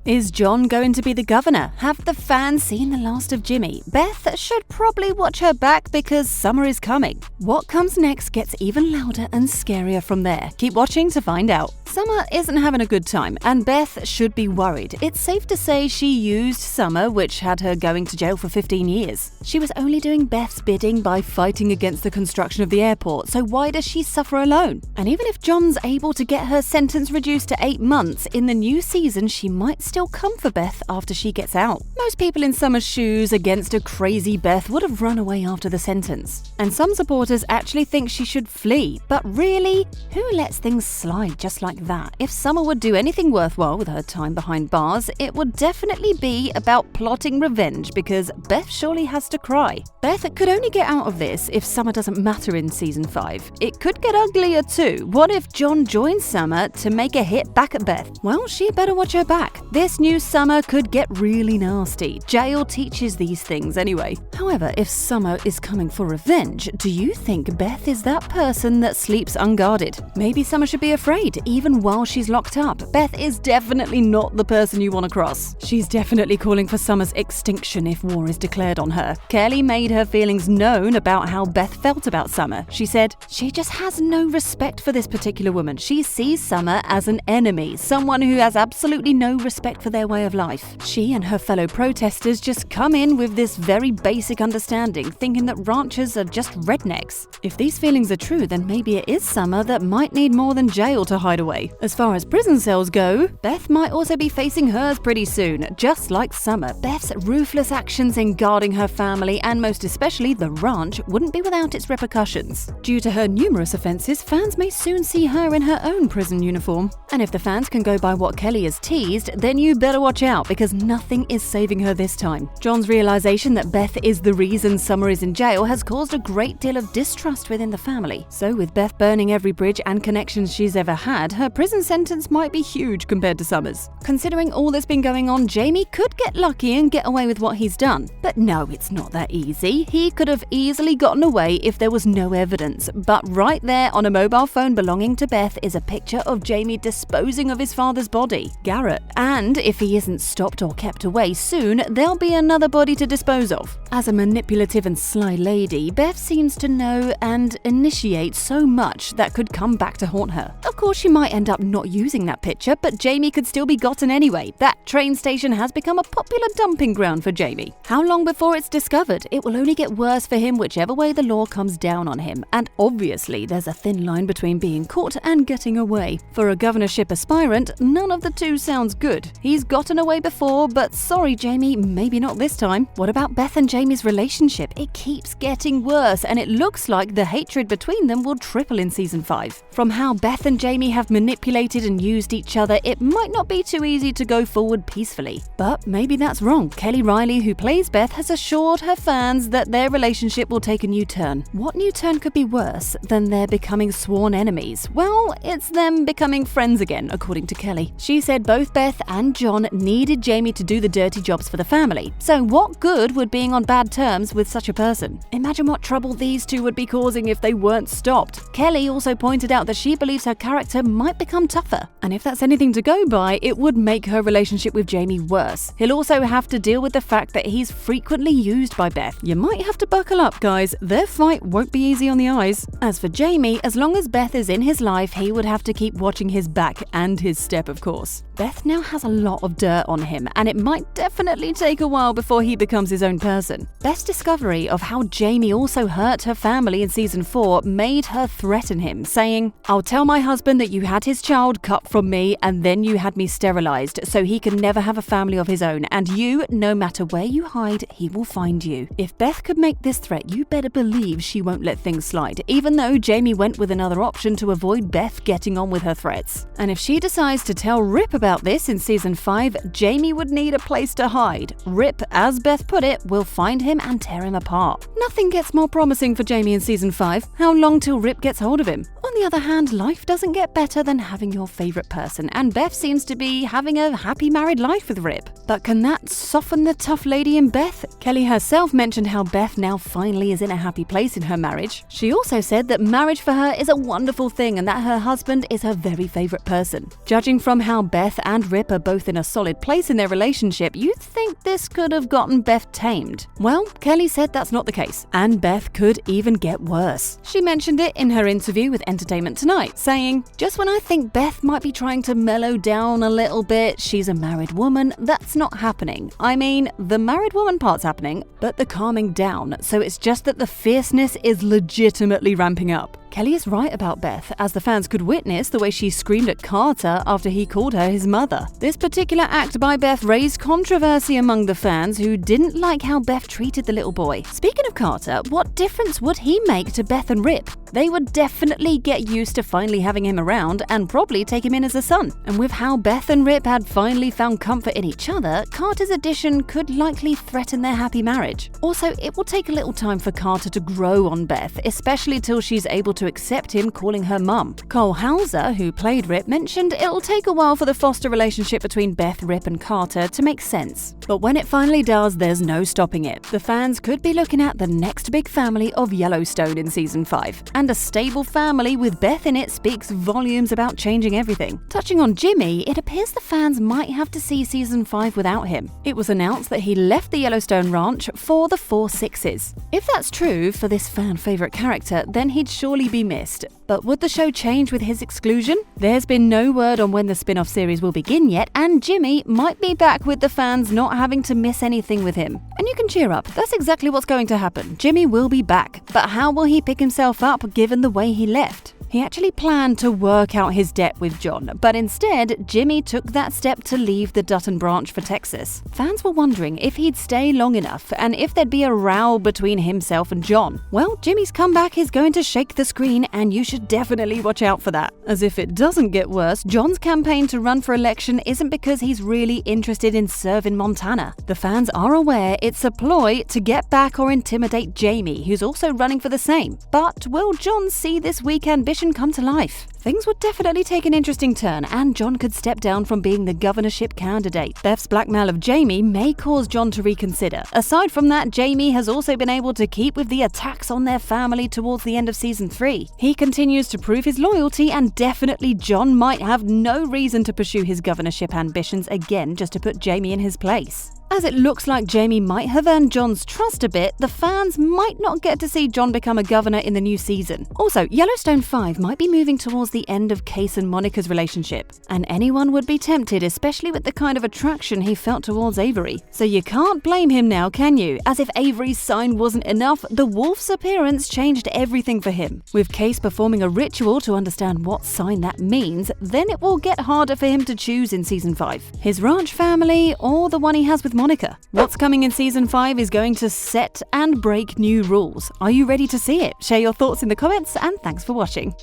Is John going to be the governor? Have the fans seen the last of Jimmy? Beth should probably watch her back because summer is coming. What comes next gets even louder and scarier from there. Keep watching to find out. Summer isn't having a good time, and Beth should be worried. It's safe to say she used Summer, which had her going to jail for 15 years. She was only doing Beth's bidding by fighting against the construction of the airport, so why does she suffer alone? And even if John's able to get her sentence reduced to 8 months, in the new season she might still come for Beth after she gets out. Most people in Summer's shoes against a crazy Beth would have run away after the sentence. And some supporters actually think she should flee, but really, who lets things slide just like that? If Summer would do anything worthwhile with her time behind bars, it would definitely be about plotting revenge, because Beth surely has to cry. Beth could only get out of this if Summer doesn't matter in season 5. It could get uglier too. What if John joins Summer to make a hit back at Beth? Well, she better watch her back. This new Summer could get really nasty. Jail teaches these things anyway. However, if Summer is coming for revenge, do you think Beth is that person that sleeps unguarded? Maybe Summer should be afraid, even while she's locked up. Beth is definitely not the person you want to cross. She's definitely calling for Summer's extinction if war is declared on her. Kelly made her feelings known about how Beth felt about Summer. She said, "She just has no respect for this particular woman. She sees Summer as an enemy, someone who has absolutely no respect for their way of life." She and her fellow protesters just come in with this very basic understanding, thinking that ranchers are just rednecks. If these feelings are true, then maybe it is Summer that might need more than jail to hide away. As far as prison cells go, Beth might also be facing hers pretty soon. Just like Summer, Beth's ruthless actions in guarding her family, and most especially the ranch, wouldn't be without its repercussions. Due to her numerous offenses, fans may soon see her in her own prison uniform. And if the fans can go by what Kelly has teased, then you better watch out, because nothing is saving her this time. John's realization that Beth is the reason Summer is in jail has caused a great deal of distrust within the family. So with Beth burning every bridge and connections she's ever had, her prison sentence might be huge compared to Summer's. Considering all that's been going on, Jaime could get lucky and get away with what he's done. But no, it's not that easy. He could have easily gotten away if there was no evidence. But right there on a mobile phone belonging to Beth is a picture of Jaime disposing of his father's body, Garrett. And if he isn't stopped or kept away soon, there'll be another body to dispose of. As a manipulative and sly lady, Beth seems to know and initiate so much that could come back to haunt her. Of course, she might end up not using that picture, but Jaime could still be gotten anyway. That train station has become a popular dumping ground for Jaime. How long before it's discovered? It will only get worse for him whichever way the law comes down on him. And obviously, there's a thin line between being caught and getting away. For a governorship aspirant, none of the two sounds good. He's gotten away before, but sorry Jaime, maybe not this time. What about Beth and Jaime's relationship? It keeps getting worse, and it looks like the hatred between them will triple in season 5. From how Beth and Jaime have manipulated and used each other, it might not be too easy to go forward peacefully. But maybe that's wrong. Kelly Riley, who plays Beth, has assured her fans that their relationship will take a new turn. What new turn could be worse than their becoming sworn enemies? Well, it's them becoming friends again, according to Kelly. She said both Beth and John needed Jaime to do the dirty jobs for the family. So what good would being on bad terms with such a person? Imagine what trouble these two would be causing if they weren't stopped. Kelly also pointed out that she believes her character might become tougher. And if that's anything to go by, it would make her relationship with Jaime worse. He'll also have to deal with the fact that he's frequently used by Beth. You might have to buckle up, guys. Their fight won't be easy on the eyes. As for Jaime, as long as Beth is in his life, he would have to keep watching his back and his step, of course. Beth now has a lot of dirt on him, and it might definitely take a while before he becomes his own person. Beth's discovery of how Jaime also hurt her family in season 4 made her threaten him, saying, "I'll tell my husband that you had his child cut from me and then you had me sterilized so he can never have a family of his own, and you, no matter where you hide, he will find you." If Beth could make this threat, you better believe she won't let things slide, even though Jaime went with another option to avoid Beth getting on with her threats. And if she decides to tell Rip about this in season 5, Jaime would need a place to hide. Rip, as Beth put it, will find him and tear him apart. Nothing gets more promising for Jaime in season 5. How long till Rip gets hold of him? On the other hand, life doesn't get better than having your favorite person, and Beth seems to be having a happy married life with Rip. But can that soften the tough lady in Beth? Kelly herself mentioned how Beth now finally is in a happy place in her marriage. She also said that marriage for her is a wonderful thing and that her husband is her very favorite person. Judging from how Beth and Rip are both in a solid place in their relationship, you'd think this could have gotten Beth tamed. Well, Kelly said that's not the case, and Beth could even get worse. She mentioned it in her interview with Entertainment Tonight, saying, "Just when I think Beth might be trying to mellow down a little bit, she's a married woman, that's not happening. I mean, the married woman part's happening, but the calming down, so it's just that the fierceness is legitimately ramping up." Kelly is right about Beth, as the fans could witness the way she screamed at Carter after he called her his mother. This particular act by Beth raised controversy among the fans who didn't like how Beth treated the little boy. Speaking of Carter, what difference would he make to Beth and Rip? They would definitely get used to finally having him around and probably take him in as a son. And with how Beth and Rip had finally found comfort in each other, Carter's addition could likely threaten their happy marriage. Also, it will take a little time for Carter to grow on Beth, especially till she's able to accept him calling her mum. Cole Hauser, who played Rip, mentioned it'll take a while for the foster relationship between Beth, Rip, and Carter to make sense. But when it finally does, there's no stopping it. The fans could be looking at the next big family of Yellowstone in Season 5. And a stable family with Beth in it speaks volumes about changing everything. Touching on Jimmy, it appears the fans might have to see Season 5 without him. It was announced that he left the Yellowstone ranch for the 4 Sixes. If that's true for this fan-favorite character, then he'd surely be missed. But would the show change with his exclusion? There's been no word on when the spin-off series will begin yet, and Jimmy might be back with the fans not having to miss anything with him. And you can cheer up, that's exactly what's going to happen. Jimmy will be back, but how will he pick himself up given the way he left? He actually planned to work out his debt with John, but instead, Jimmy took that step to leave the Dutton branch for Texas. Fans were wondering if he'd stay long enough and if there'd be a row between himself and John. Well, Jimmy's comeback is going to shake the screen, and you should definitely watch out for that. As if it doesn't get worse, John's campaign to run for election isn't because he's really interested in serving Montana. The fans are aware it's a ploy to get back or intimidate Jaime, who's also running for the same. But will John see this weak ambition come to life? Things would definitely take an interesting turn, and John could step down from being the governorship candidate. Beth's blackmail of Jaime may cause John to reconsider. Aside from that, Jaime has also been able to keep with the attacks on their family towards the end of Season 3. He continues to prove his loyalty, and definitely John might have no reason to pursue his governorship ambitions again just to put Jaime in his place. As it looks like Jaime might have earned John's trust a bit, the fans might not get to see John become a governor in the new season. Also, Yellowstone 5 might be moving towards the end of Case and Monica's relationship, and anyone would be tempted, especially with the kind of attraction he felt towards Avery. So you can't blame him now, can you? As if Avery's sign wasn't enough, the wolf's appearance changed everything for him. With Case performing a ritual to understand what sign that means, then it will get harder for him to choose in Season 5. His ranch family or the one he has with Monica. What's coming in Season 5 is going to set and break new rules. Are you ready to see it? Share your thoughts in the comments, and thanks for watching.